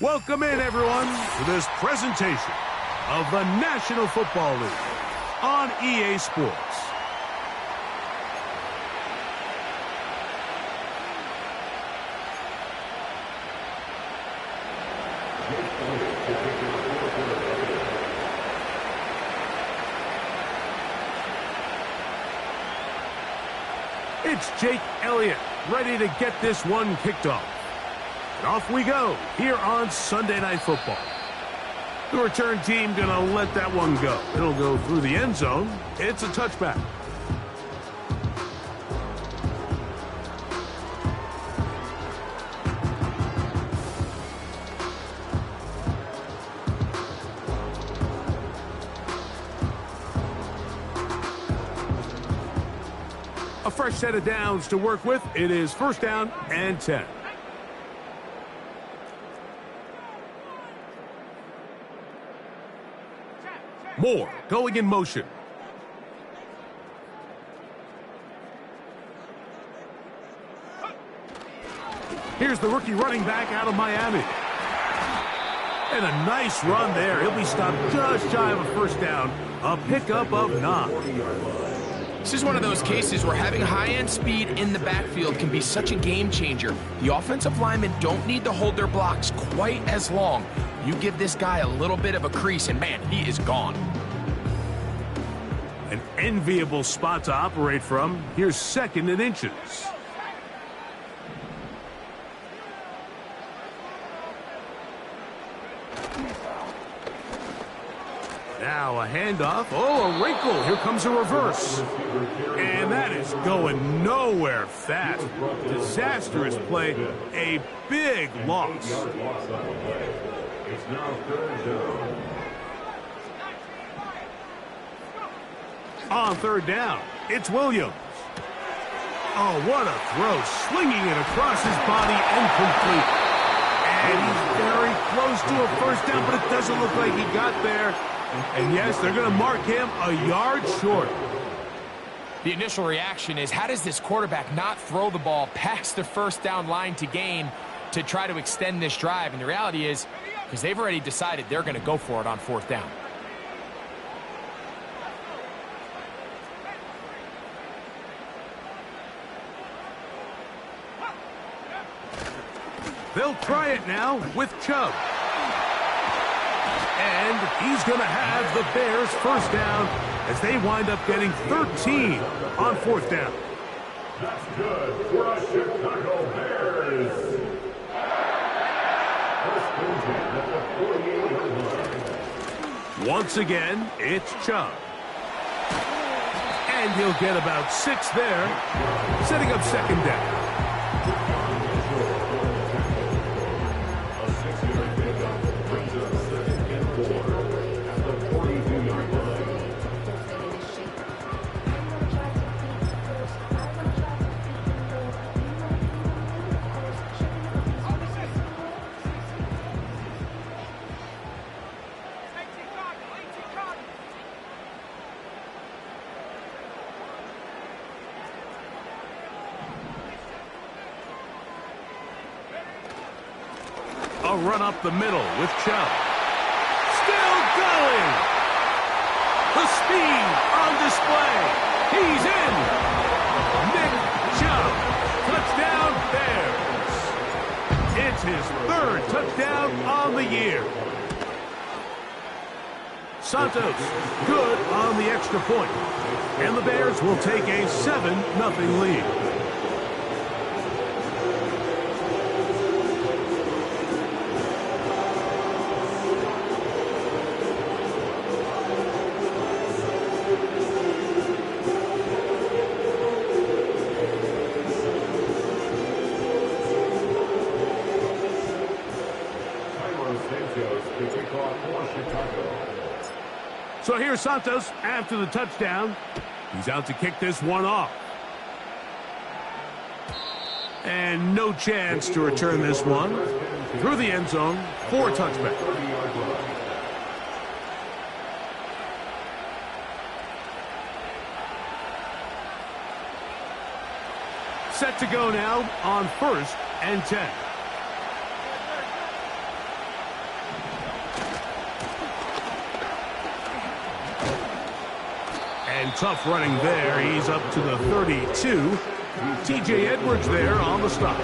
Welcome in, everyone, to this presentation of the National Football League on EA Sports. It's Jake Elliott, ready to get this one kicked off. And off we go, here on Sunday Night Football. The return team gonna let that one go. It'll go through the end zone. It's a touchback. A fresh set of downs to work with. It is first down and 10. Moore going in motion. Here's the rookie running back out of Miami. And a nice run there. He'll be stopped just shy of a first down. A pickup of 9. This is one of those cases where having high-end speed in the backfield can be such a game changer. The offensive linemen don't need to hold their blocks quite as long. You give this guy a little bit of a crease, and man, he is gone. An enviable spot to operate from. Here's second and inches. Now a handoff. Oh, a wrinkle. Here comes a reverse. And that is going nowhere fast. Disastrous play. A big loss. It's now third down. On third down, it's Williams. Oh, what a throw. Slinging it across his body and complete. And he's very close to a first down, but it doesn't look like he got there. And yes, they're going to mark him a yard short. The initial reaction is, how does this quarterback not throw the ball past the first down line to gain to try to extend this drive? And the reality is, because they've already decided they're going to go for it on fourth down. They'll try it now with Chubb. And he's going to have the Bears first down as they wind up getting 13 on fourth down. That's good for us Chicago Bears. Once again, it's Chubb. And he'll get about 6 there, setting up second down. A run up the middle with Chubb. Still going. The speed on display. He's in. Nick Chubb. Touchdown Bears. It's his third touchdown on the year. Santos good on the extra point. And the Bears will take a 7-0 lead. So here's Santos after the touchdown. He's out to kick this one off. And no chance to return this one. Through the end zone for a touchback. Set to go now on 1st and 10. And tough running there. He's up to the 32. T.J. Edwards there on the stop.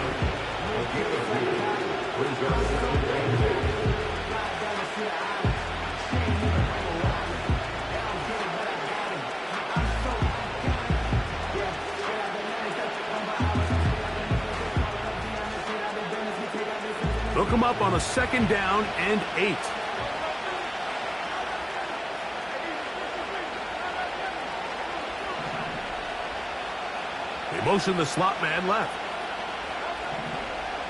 Look him up on a 2nd down and 8. They motion the slot man left.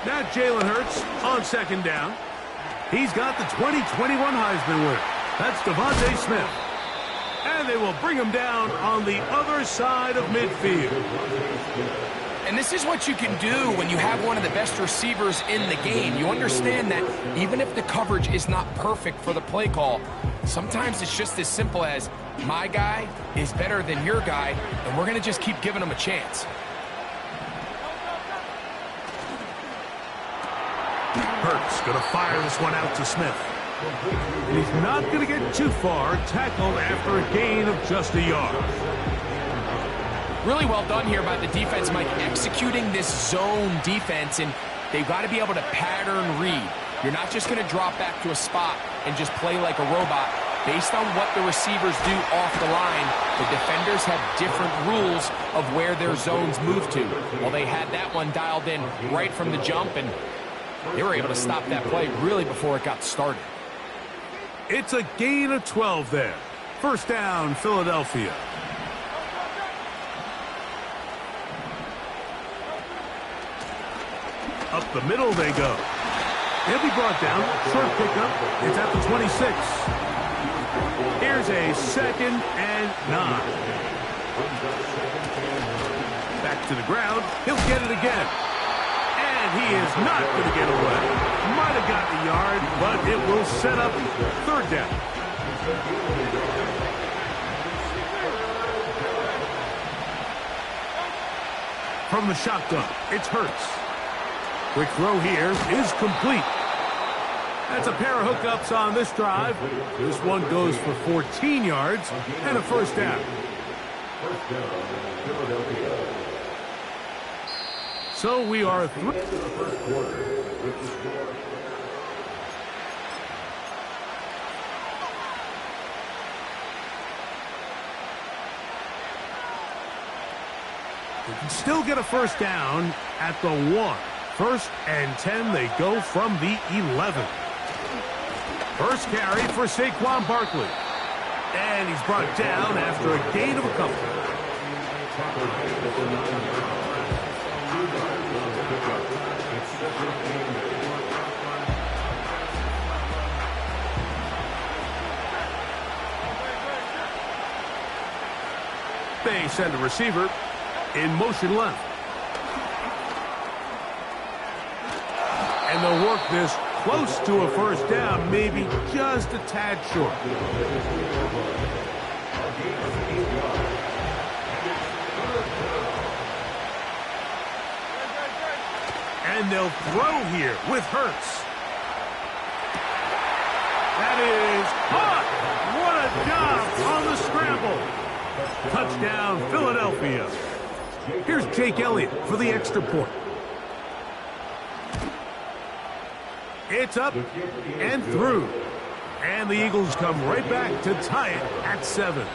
Now Jalen Hurts on 2nd down. He's got the 2021 Heisman winner. That's Devontae Smith. And they will bring him down on the other side of midfield. And this is what you can do when you have one of the best receivers in the game. You understand that even if the coverage is not perfect for the play call, sometimes it's just as simple as my guy is better than your guy, and we're going to just keep giving him a chance. Hurts going to fire this one out to Smith. And he's not going to get too far, tackled after a gain of just a yard. Really well done here by the defense, Mike, executing this zone defense, and they've got to be able to pattern read. You're not just going to drop back to a spot and just play like a robot. Based on what the receivers do off the line, the defenders have different rules of where their zones move to. Well, they had that one dialed in right from the jump, and they were able to stop that play really before it got started. It's a gain of 12 there. 1st down, Philadelphia. Up the middle they go. He'll be brought down. Short pickup. It's at the 26. Here's a 2nd and 9. Back to the ground. He'll get it again. And he is not going to get away. Might have got the yard, but it will set up 3rd down. From the shotgun, it's Hurts. Quick throw here is complete. That's a pair of hookups on this drive. This one goes for 14 yards and a 1st down. So we are through. They can still get a 1st down at the 1. 1st and 10, they go from the 11. First carry for Saquon Barkley. And he's brought down after a gain of a couple. They send a receiver in motion left. And they'll work this close to a 1st down, maybe just a tad short. And they'll throw here with Hurts. That is caught. What a job on the scramble. Touchdown, Philadelphia. Here's Jake Elliott for the extra point. It's up and through. And the Eagles come right back to tie it at 7.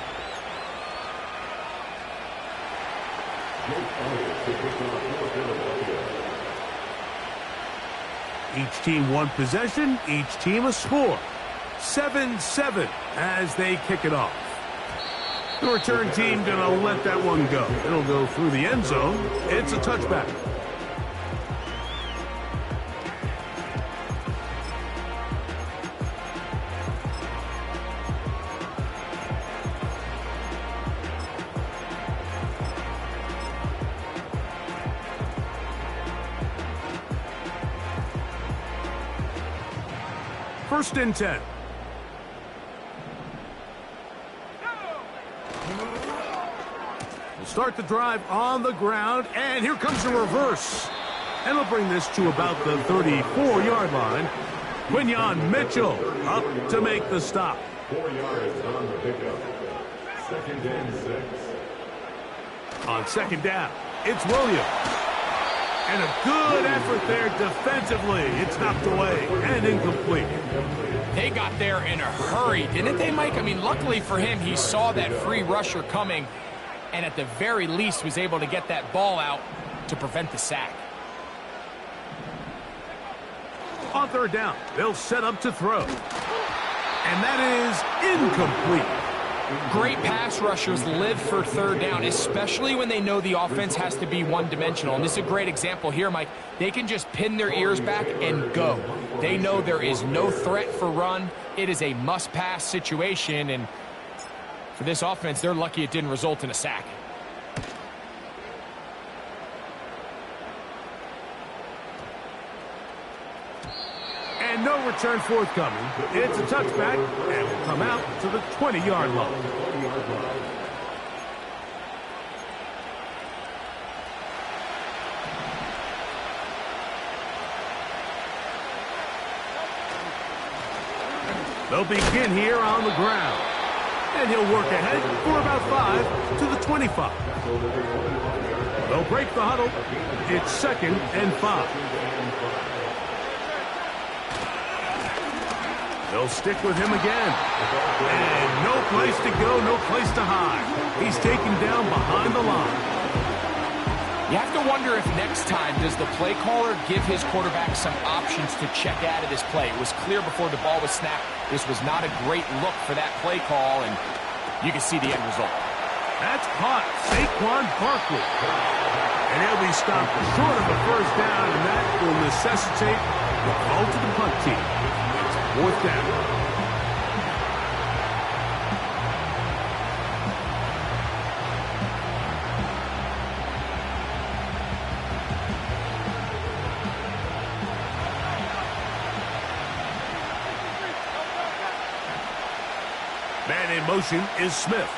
Each team one possession, each team a score. 7-7 as they kick it off. The return team going to let that one go. It'll go through the end zone. It's a touchback. First and 10. We'll start the drive on the ground, and here comes the reverse. And we'll bring this to about the 34-yard line. Quinyon Mitchell up to make the stop. 4 yards on the pickup. On second down, it's Williams. And a good effort there defensively. It's knocked away and incomplete. They got there in a hurry, didn't they, Mike? I mean, luckily for him, he saw that free rusher coming and at the very least was able to get that ball out to prevent the sack. On third down, they'll set up to throw. And that is incomplete. Great pass rushers live for third down, especially when they know the offense has to be one-dimensional. And this is a great example here, Mike. They can just pin their ears back and go. They know there is no threat for run. It is a must-pass situation, and for this offense, they're lucky it didn't result in a sack. And no return forthcoming. It's a touchback, and will come out to the 20-yard line. They'll begin here on the ground. And he'll work ahead for about 5 to the 25. They'll break the huddle. It's 2nd and 5. They'll stick with him again. And no place to go, no place to hide. He's taken down behind the line. You have to wonder if next time does the play caller give his quarterback some options to check out of this play. It was clear before the ball was snapped. This was not a great look for that play call, and you can see the end result. That's caught. Saquon Barkley. And he'll be stopped short of the first down, and that will necessitate the call to the punt team. It's 4th down. Man in motion is Smith.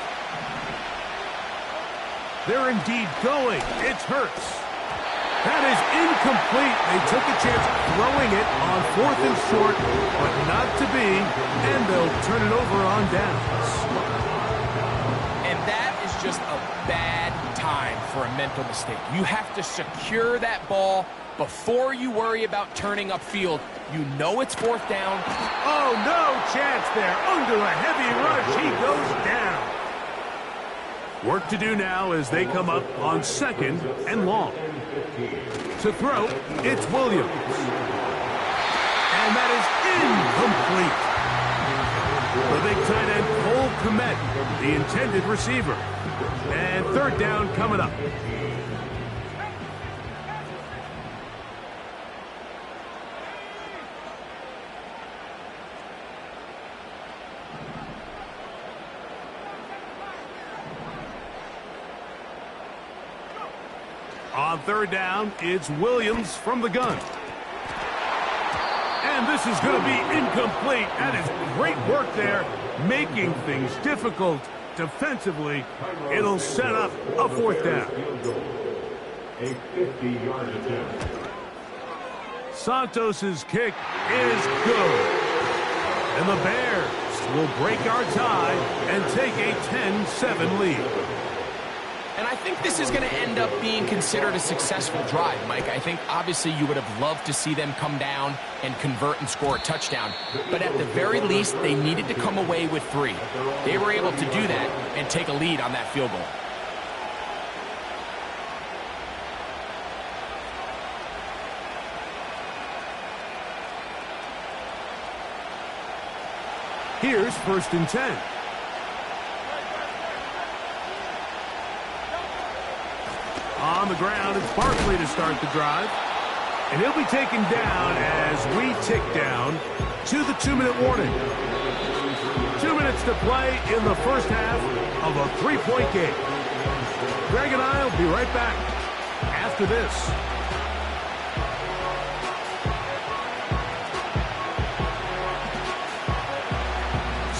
They're indeed going. It's Hurts. That is incomplete. They took a chance throwing it on 4th and short, but not to be, and they'll turn it over on downs. And that is just a bad time for a mental mistake. You have to secure that ball before you worry about turning upfield. You know it's 4th down. Oh, no chance there. Under a heavy rush, he goes down. Work to do now as they come up on 2nd and long. To throw, it's Williams. And that is incomplete. The big tight end, Cole Kmet, the intended receiver. And 3rd down coming up. On 3rd down, it's Williams from the gun. And this is going to be incomplete. That is great work there, making things difficult defensively. It'll set up a 4th down. A 50-yard attempt. Santos's kick is good. And the Bears will break our tie and take a 10-7 lead. And I think this is going to end up being considered a successful drive, Mike. I think obviously you would have loved to see them come down and convert and score a touchdown. But at the very least, they needed to come away with 3. They were able to do that and take a lead on that field goal. Here's 1st and 10. On the ground, it's Barkley to start the drive. And he'll be taken down as we tick down to the 2-minute warning. 2 minutes to play in the first half of a 3-point game. Greg and I will be right back after this.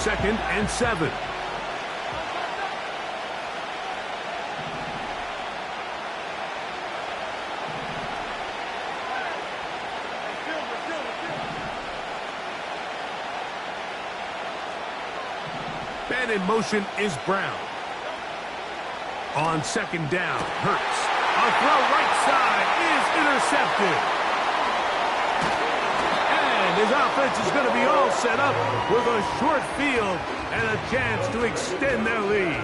Second and 7. Man in motion is Brown. On second down, Hurts. A throw right side is intercepted. And his offense is going to be all set up with a short field and a chance to extend their lead.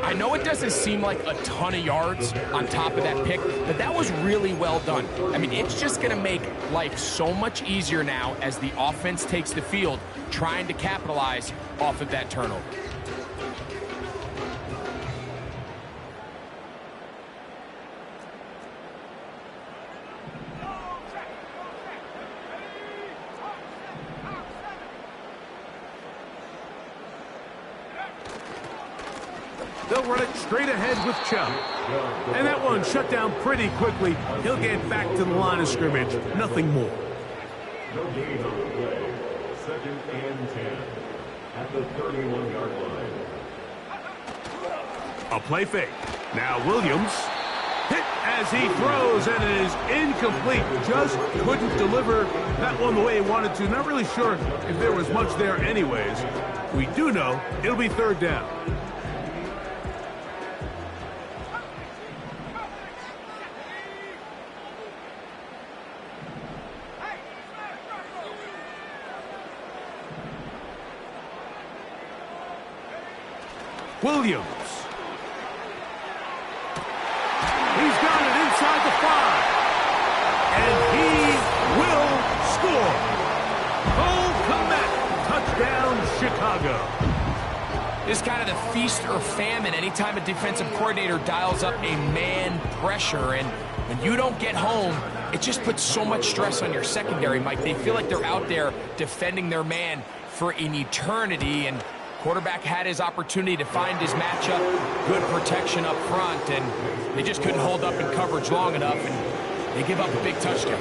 I know it doesn't seem like a ton of yards on top of that pick, but that was really well done. I mean, it's just going to make life so much easier now as the offense takes the field, trying to capitalize off of that turnover. They'll run it straight ahead with Chubb. And that one shut down pretty quickly. He'll get back to the line of scrimmage. Nothing more. No gain on the play. 2nd and 10 at the 31-yard line. A play fake. Now Williams hit as he throws, and it is incomplete. Just couldn't deliver that one the way he wanted to. Not really sure if there was much there anyways. We do know it'll be 3rd down. Williams. He's got it inside the 5. And he will score. Cole Kmet, touchdown Chicago. This is kind of the feast or famine anytime a defensive coordinator dials up a man pressure. And when you don't get home, it just puts so much stress on your secondary, Mike. They feel like they're out there defending their man for an eternity, and quarterback had his opportunity to find his matchup, good protection up front, and they just couldn't hold up in coverage long enough, and they give up a big touchdown.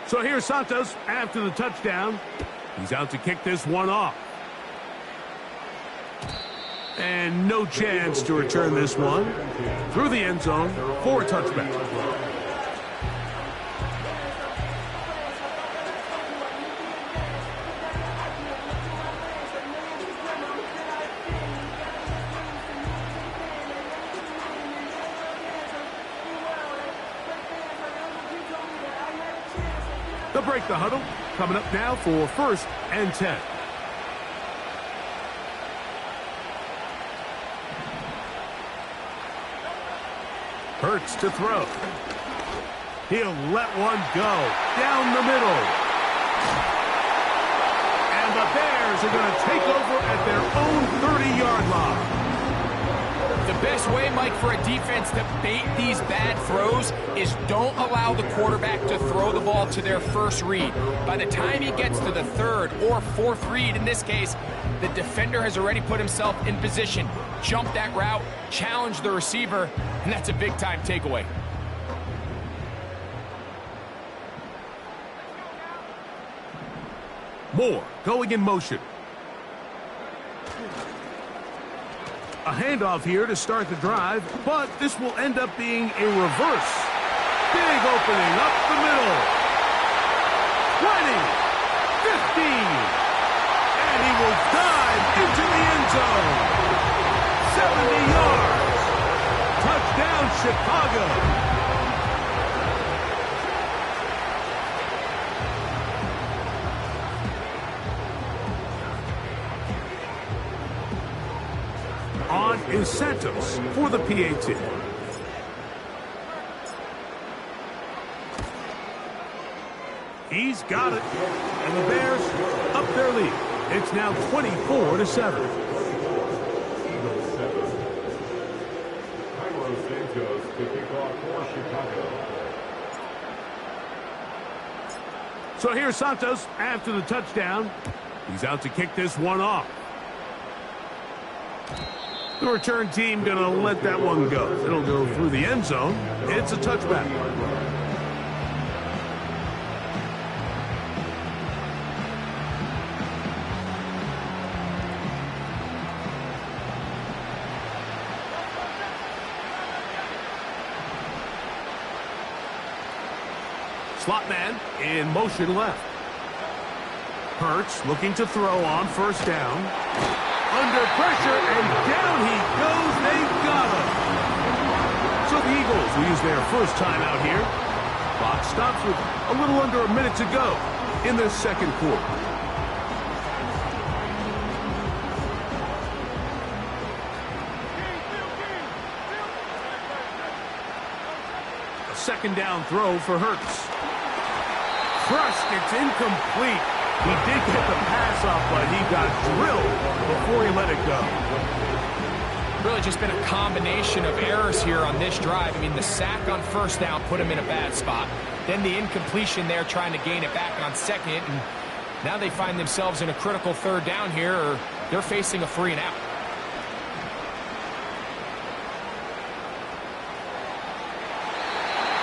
So here's Santos after the touchdown. He's out to kick this one off. And no chance to return this one through the end zone for a touchback. They'll break the huddle. Coming up now for 1st and 10. Hurts to throw. He'll let one go down the middle. And the Bears are going to take over at their own 30-yard line. The best way, Mike, for a defense to bait these bad throws is don't allow the quarterback to throw the ball to their first read. By the time he gets to the 3rd or 4th read, in this case, the defender has already put himself in position, jump that route, challenge the receiver, and that's a big-time takeaway. Moore going in motion. A handoff here to start the drive, but this will end up being a reverse. Big opening up the middle. 20, 15, and he will dive into the end zone. 70 yards. Touchdown, Chicago. On is Santos for the PAT. He's got it. And the Bears up their lead. It's now 24-7. So here's Santos after the touchdown. He's out to kick this one off. The return team going to let that one go. It'll go through the end zone. It's a touchback. Slot man in motion left. Hurts looking to throw on first down. Under pressure, and down he goes. They've got him. So the Eagles will use their first time out here. Clock stops with a little under a minute to go in the second quarter. A second down throw for Hurts. Crushed, it's incomplete. He did get the pass off, but he got drilled before he let it go. Really just been a combination of errors here on this drive. I mean, the sack on first down put him in a bad spot. Then the incompletion there trying to gain it back on second. And now they find themselves in a critical third down here, or they're facing a 3 and out.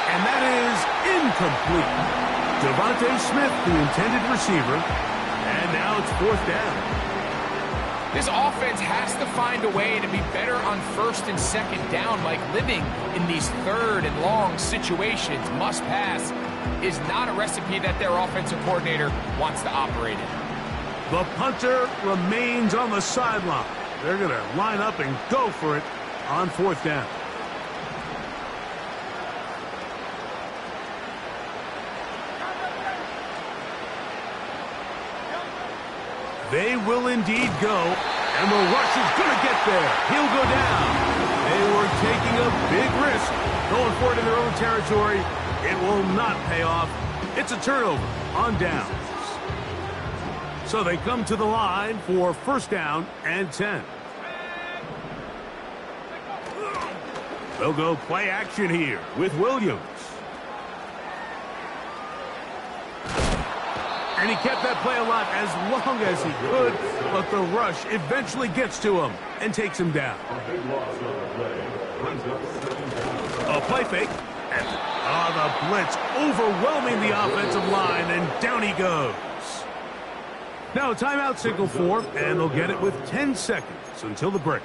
And that is incomplete. Devontae Smith, the intended receiver, and now it's fourth down. This offense has to find a way to be better on first and second down, like living in these third and long situations. Must pass is not a recipe that their offensive coordinator wants to operate in. The punter remains on the sideline. They're going to line up and go for it on fourth down. They will indeed go, and the rush is going to get there. He'll go down. They were taking a big risk, going for it in their own territory. It will not pay off. It's a turnover on downs. So they come to the line for first down and 10. They'll go play action here with Williams. And he kept that play alive as long as he could, but the rush eventually gets to him and takes him down. A play fake. And the blitz overwhelming the offensive line, and down he goes. Now a timeout signal for, and they'll get it with 10 seconds until the break.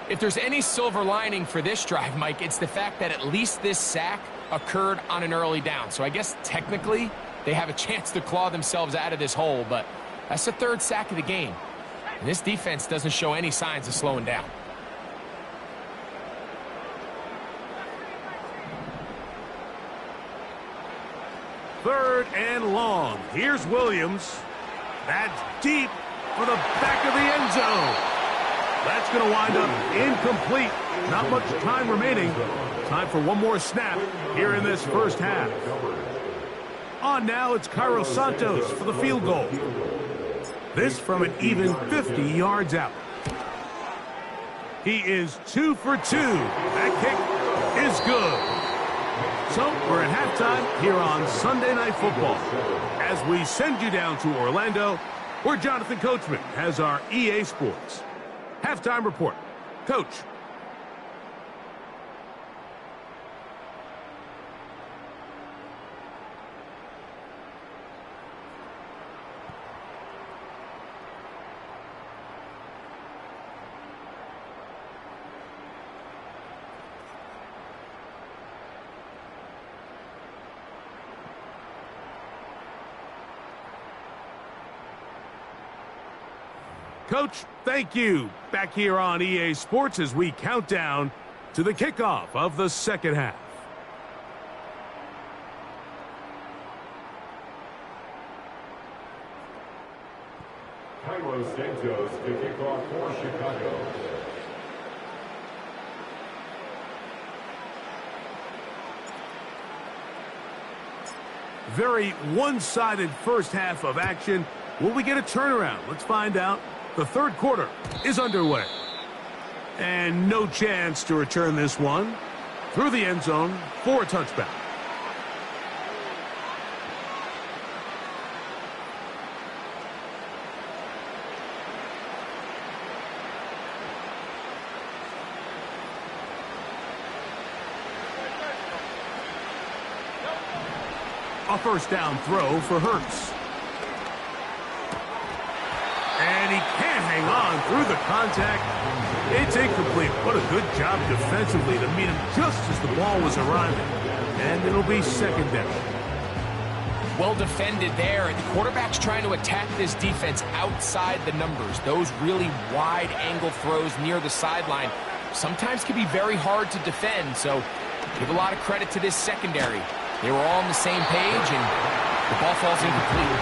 If there's any silver lining for this drive, Mike, it's the fact that at least this sack occurred on an early down. So I guess technically they have a chance to claw themselves out of this hole, but that's the third sack of the game. And this defense doesn't show any signs of slowing down. Third and long. Here's Williams. That's deep for the back of the end zone. That's going to wind up incomplete. Not much time remaining. Time for one more snap here in this first half. On now, it's Cairo Santos for the field goal. This from an even 50 yards out. He is 2 for 2. That kick is good. So we're at halftime here on Sunday Night Football as we send you down to Orlando, where Jonathan Coachman has our EA Sports halftime report. Coach. Coach, thank you. Back here on EA Sports as we count down to the kickoff of the second half. Cairo Santos to kick off for Chicago. Very one-sided first half of action. Will we get a turnaround? Let's find out. The third quarter is underway. And no chance to return this one through the end zone for a touchback. A first down throw for Hurts. And he can't hang on through the contact. It's incomplete. What a good job defensively to meet him just as the ball was arriving. And it'll be second down. Well defended there. The quarterback's trying to attack this defense outside the numbers. Those really wide angle throws near the sideline sometimes can be very hard to defend, so give a lot of credit to this secondary. They were all on the same page, and the ball falls incomplete.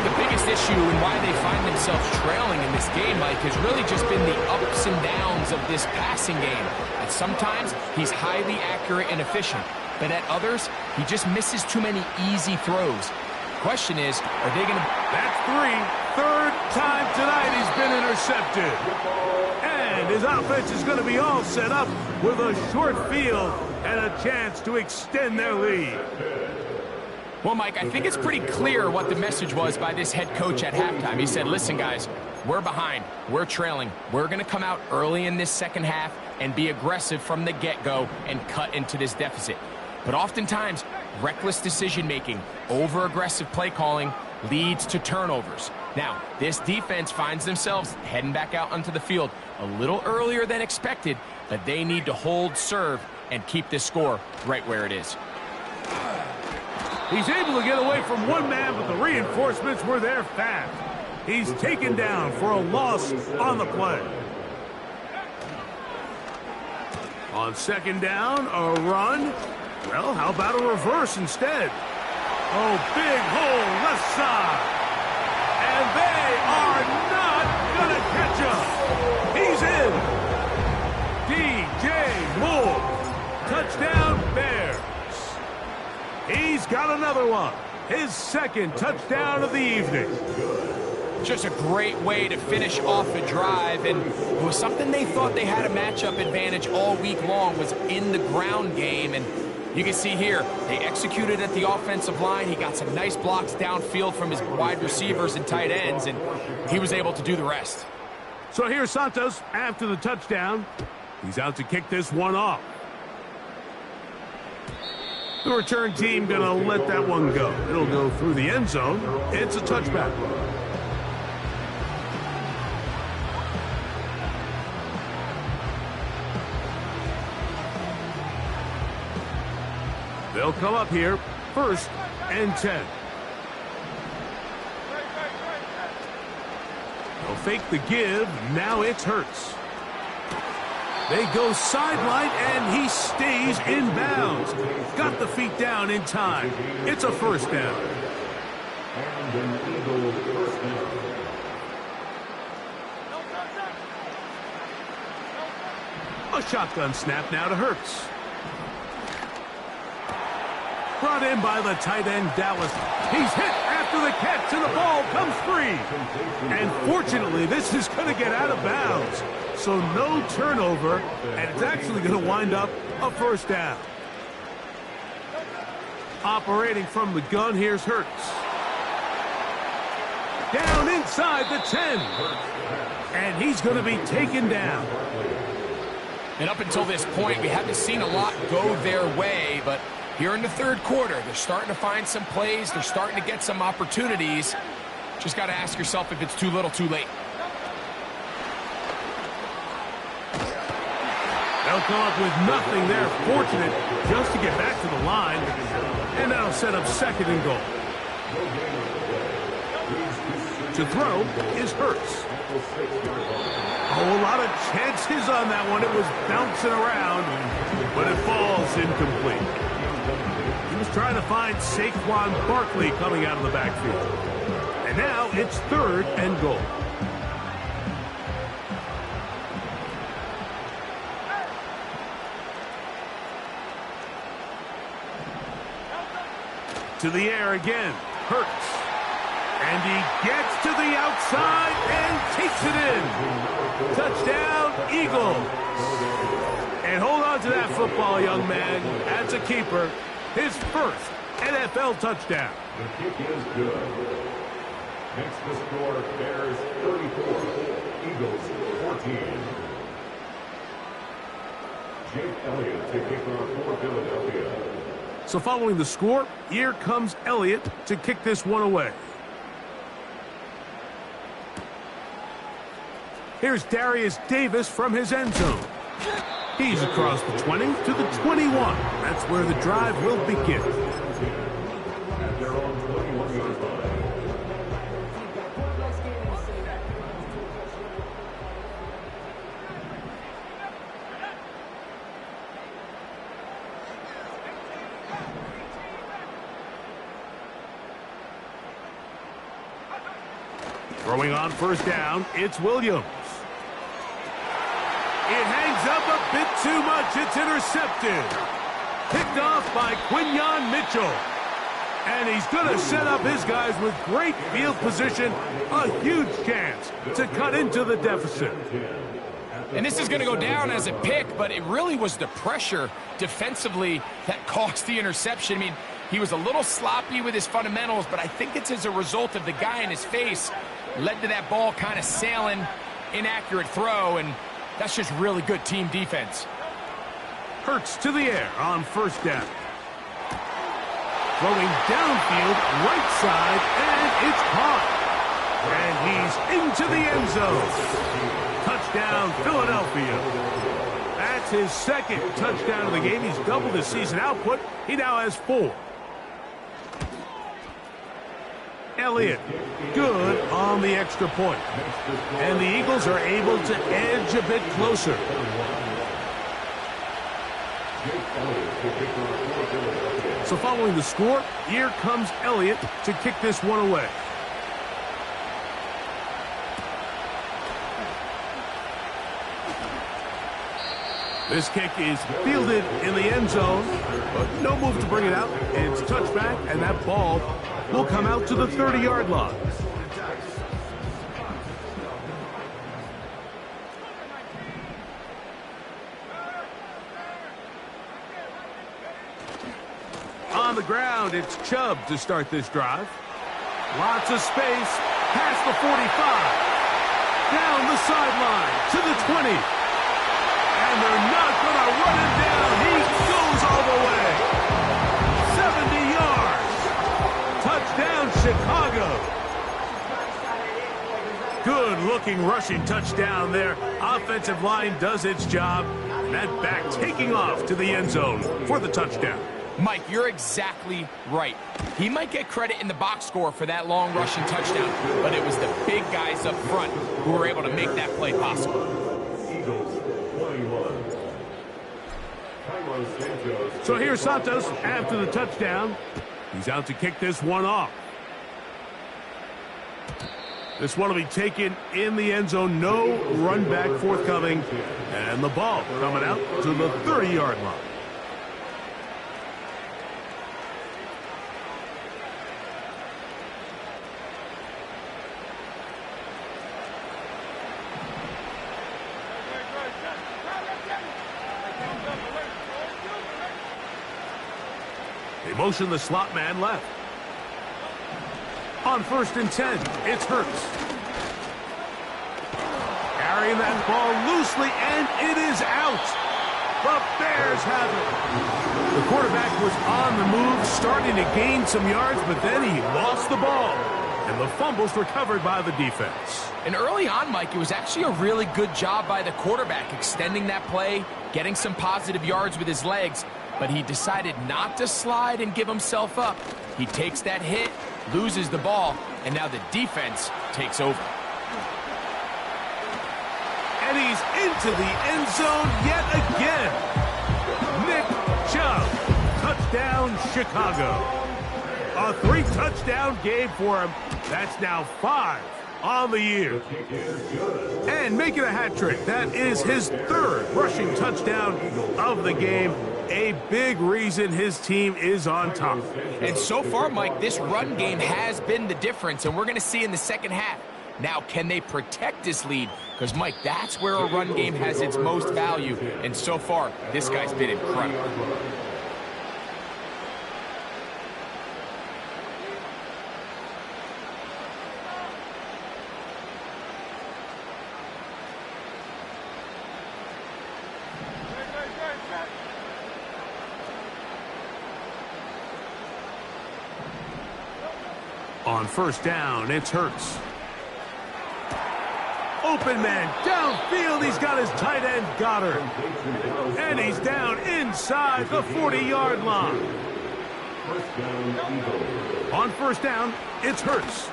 The biggest issue and why they find themselves trailing in this game, Mike, has really just been the ups and downs of this passing game. And sometimes he's highly accurate and efficient, but at others, he just misses too many easy throws. The question is, are they going to... That's three. Third time tonight he's been intercepted. And his offense is going to be all set up with a short field and a chance to extend their lead. Well, Mike, I think it's pretty clear what the message was by this head coach at halftime. He said, listen, guys, we're behind. We're trailing. We're going to come out early in this second half and be aggressive from the get-go and cut into this deficit. But oftentimes, reckless decision-making, over-aggressive play calling leads to turnovers. Now, this defense finds themselves heading back out onto the field a little earlier than expected, but they need to hold serve and keep this score right where it is. He's able to get away from one man, but the reinforcements were there fast. He's taken down for a loss on the play. On second down, a run. Well, how about a reverse instead? Oh, big hole left side. And they are not going to catch him. He's in. DJ Moore. Touchdown, Bears. He's got another one. His second touchdown of the evening. Just a great way to finish off a drive, and it was something they thought they had a matchup advantage all week long, was in the ground game, and you can see here, they executed at the offensive line. He got some nice blocks downfield from his wide receivers and tight ends, and he was able to do the rest. So here's Santos after the touchdown. He's out to kick this one off. The return team going to let that one go. It'll go through the end zone. It's a touchback. They'll come up here, 1st and 10. They'll fake the give. Now it's Hurts. They go sideline, and he stays in bounds. Got the feet down in time. It's a first down. And an Eagle first down. A shotgun snap now to Hurts. Brought in by the tight end, Dallas. He's hit after the catch, and the ball comes free. And fortunately, this is going to get out of bounds. So no turnover, and it's actually going to wind up a first down. Operating from the gun, here's Hurts. Down inside the 10. And he's going to be taken down. And up until this point, we haven't seen a lot go their way, but here in the third quarter, they're starting to find some plays. They're starting to get some opportunities. Just got to ask yourself if it's too little, too late. They'll come up with nothing there. Fortunate just to get back to the line. And that'll set up 2nd and goal. To throw is Hurts. Oh, a lot of chances on that one. It was bouncing around, but it falls incomplete. He was trying to find Saquon Barkley coming out of the backfield. And now it's 3rd and goal. To the air again, Hurts. And he gets to the outside and takes it in. Touchdown, Eagles. And hold on to that football, young man. That's a keeper. His first NFL touchdown. The kick is good. Next to score, Bears 34, Eagles 14. Jake Elliott to kick off for Philadelphia. So following the score, here comes Elliott to kick this one away. Here's Darius Davis from his end zone. He's across the 20 to the 21. That's where the drive will begin. At their own Throwing on first down, it's Williams. It hangs up a bit too much. It's intercepted. Picked off by Quinyon Mitchell. And he's going to set up his guys with great field position. A huge chance to cut into the deficit. And this is going to go down as a pick, but it really was the pressure defensively that caused the interception. I mean, he was a little sloppy with his fundamentals, but I think it's as a result of the guy in his face led to that ball kind of sailing, inaccurate throw, and that's just really good team defense. Hurts to the air on first down. Throwing downfield, right side, and it's caught. And he's into the end zone. Touchdown, Philadelphia. That's his second touchdown of the game. He's doubled his season output. He now has 4. Elliott, good on the extra point. And the Eagles are able to edge a bit closer. So following the score, here comes Elliott to kick this one away. This kick is fielded in the end zone, but no move to bring it out. It's touchback, and that ball will come out to the 30-yard line. On the ground, it's Chubb to start this drive. Lots of space, past the 45. Down the sideline to the 20. And they're not going to run him down. He goes all the way. 70 yards. Touchdown, Chicago. Good-looking rushing touchdown there. Offensive line does its job. And that back taking off to the end zone for the touchdown. Mike, you're exactly right. He might get credit in the box score for that long rushing touchdown, but it was the big guys up front who were able to make that play possible. So here's Santos after the touchdown. He's out to kick this one off. This one will be taken in the end zone. No run back forthcoming. And the ball coming out to the 30-yard line. They motion the slot man left. On 1st and 10, it's Hurts. Carrying that ball loosely, and it is out. The Bears have it. The quarterback was on the move, starting to gain some yards, but then he lost the ball. And the fumble's recovered by the defense. And early on, Mike, it was actually a really good job by the quarterback, extending that play, getting some positive yards with his legs. But he decided not to slide and give himself up. He takes that hit, loses the ball, and now the defense takes over. And he's into the end zone yet again. Nick Chubb, touchdown Chicago. A 3-touchdown game for him. That's now 5 on the year. And making a hat trick. That is his 3rd rushing touchdown of the game. A big reason his team is on top. And so far, Mike, this run game has been the difference, and we're going to see in the second half. Now, can they protect this lead? Because, Mike, that's where a run game has its most value. And so far, this guy's been incredible. On 1st down, it's Hurts. Open man downfield. He's got his tight end, Goddard. And he's down inside the 40-yard line. On 1st down, it's Hurts.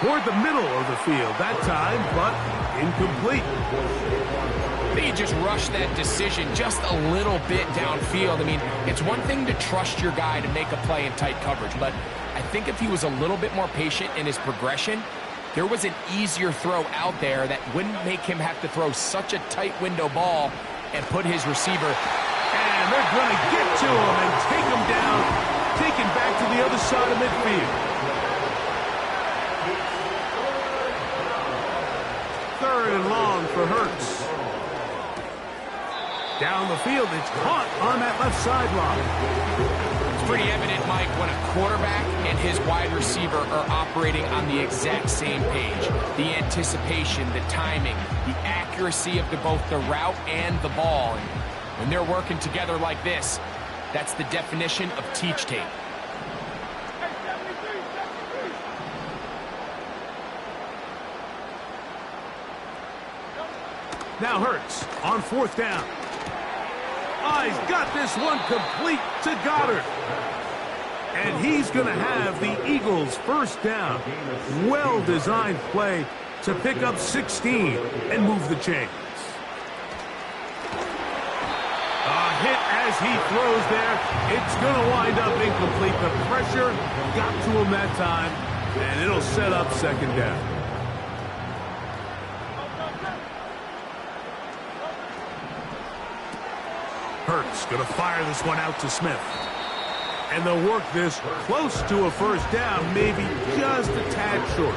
Toward the middle of the field that time, but incomplete. He just rushed that decision just a little bit downfield. I mean, it's one thing to trust your guy to make a play in tight coverage, but I think if he was a little bit more patient in his progression, there was an easier throw out there that wouldn't make him have to throw such a tight window ball and put his receiver. And they're going to get to him and take him down, take him back to the other side of midfield. Third and long for Hurts. Down the field, it's caught on that left sideline. It's pretty evident, Mike, when a quarterback and his wide receiver are operating on the exact same page. The anticipation, the timing, the accuracy of both the route and the ball. And when they're working together like this, that's the definition of teach tape. Now Hurts on fourth down. He's got this one complete to Goddard. And he's going to have the Eagles first down. Well-designed play to pick up 16 and move the chains. A hit as he throws there. It's going to wind up incomplete. The pressure got to him that time, and it'll set up second down. Hurts going to fire this one out to Smith. And they'll work this close to a first down, maybe just a tad short.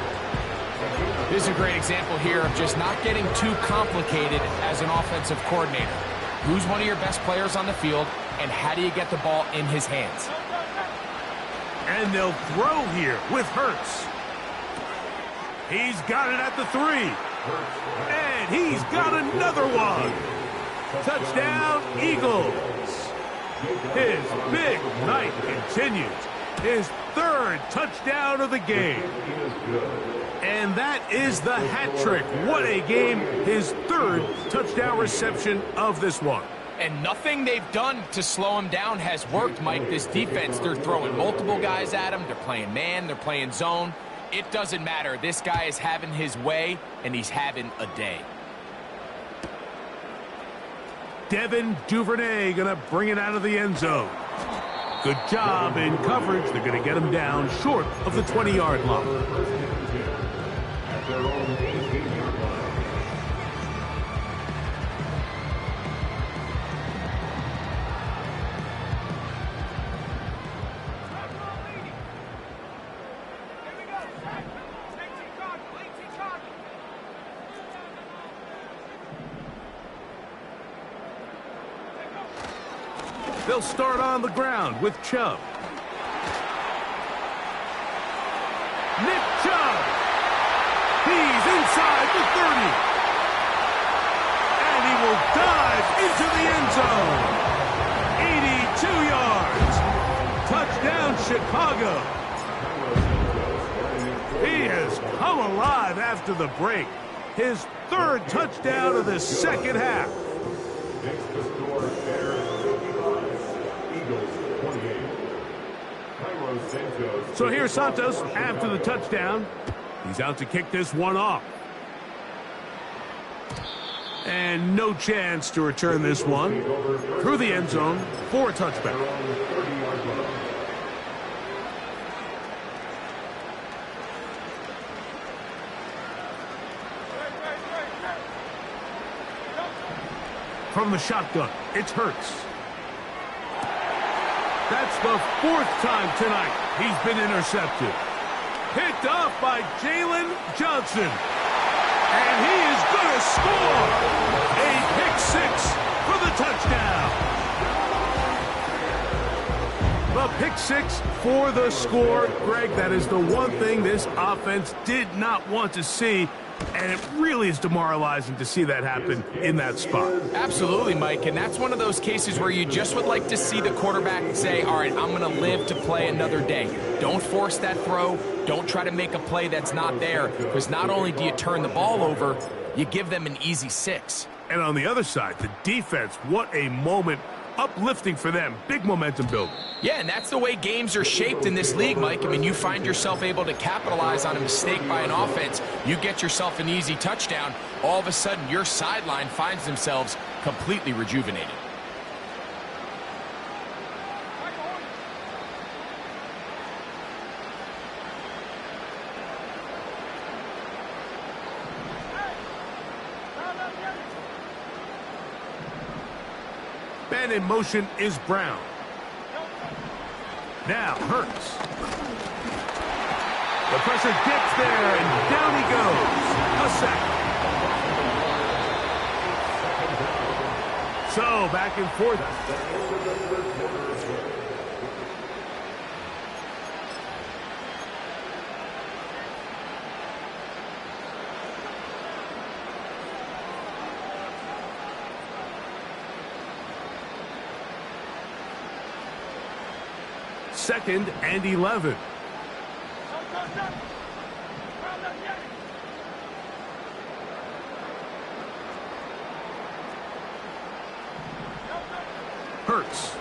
This is a great example here of just not getting too complicated as an offensive coordinator. Who's one of your best players on the field, and how do you get the ball in his hands? And they'll throw here with Hurts. He's got it at the 3. And he's got another one. Touchdown, Eagles. His big night continues. His third touchdown of the game. And that is the hat trick. What a game. His third touchdown reception of this one. And nothing they've done to slow him down has worked, Mike. This defense, they're throwing multiple guys at him. They're playing man. They're playing zone. It doesn't matter. This guy is having his way, and he's having a day. Devin Duvernay going to bring it out of the end zone. Good job in coverage. They're going to get him down short of the 20-yard line. At their own 18-yard line. They'll start on the ground with Chubb. Nick Chubb. He's inside the 30. And he will dive into the end zone. 82 yards. Touchdown, Chicago. He has come alive after the break. His third touchdown of the second half. Makes the score Bears 55, Eagles 28. Cairo Santos. So here's Santos after the touchdown. He's out to kick this one off. And no chance to return this one through the end zone for a touchback. From the shotgun, it's Hurts. That's the fourth time tonight he's been intercepted. Picked off by Jalen Johnson. And he is going to score. A pick six for the touchdown. The pick six for the score. Greg, that is the one thing this offense did not want to see. And it really is demoralizing to see that happen in that spot. Absolutely, Mike, and that's one of those cases where you just would like to see the quarterback say, all right, I'm going to live to play another day. Don't force that throw. Don't try to make a play that's not there, because not only do you turn the ball over, you give them an easy 6. And on the other side, the defense, what a moment. Uplifting for them. Big momentum building. Yeah, and that's the way games are shaped in this league, Mike. I mean, you find yourself able to capitalize on a mistake by an offense. You get yourself an easy touchdown. All of a sudden, your sideline finds themselves completely rejuvenated. And in motion is Brown. Now Hurts. The pressure gets there, and down he goes. A sack. So, back and forth. Second and 11. Hurts.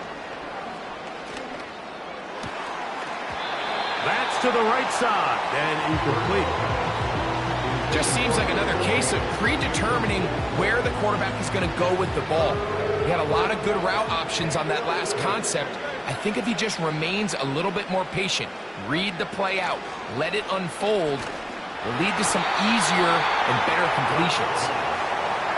That's to the right side and incomplete. Just seems like another case of predetermining where the quarterback is going to go with the ball. He had a lot of good route options on that last concept. I think if he just remains a little bit more patient, read the play out, let it unfold, will lead to some easier and better completions.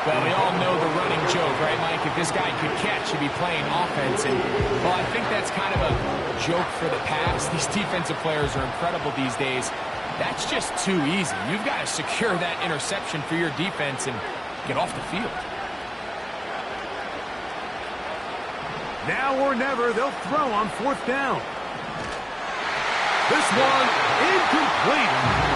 Well, we all know the running joke, right, Mike? If this guy could catch, he'd be playing offense. And, well, I think that's kind of a joke for the past. These defensive players are incredible these days. That's just too easy. You've got to secure that interception for your defense and get off the field. Now or never, they'll throw on fourth down. This one incomplete.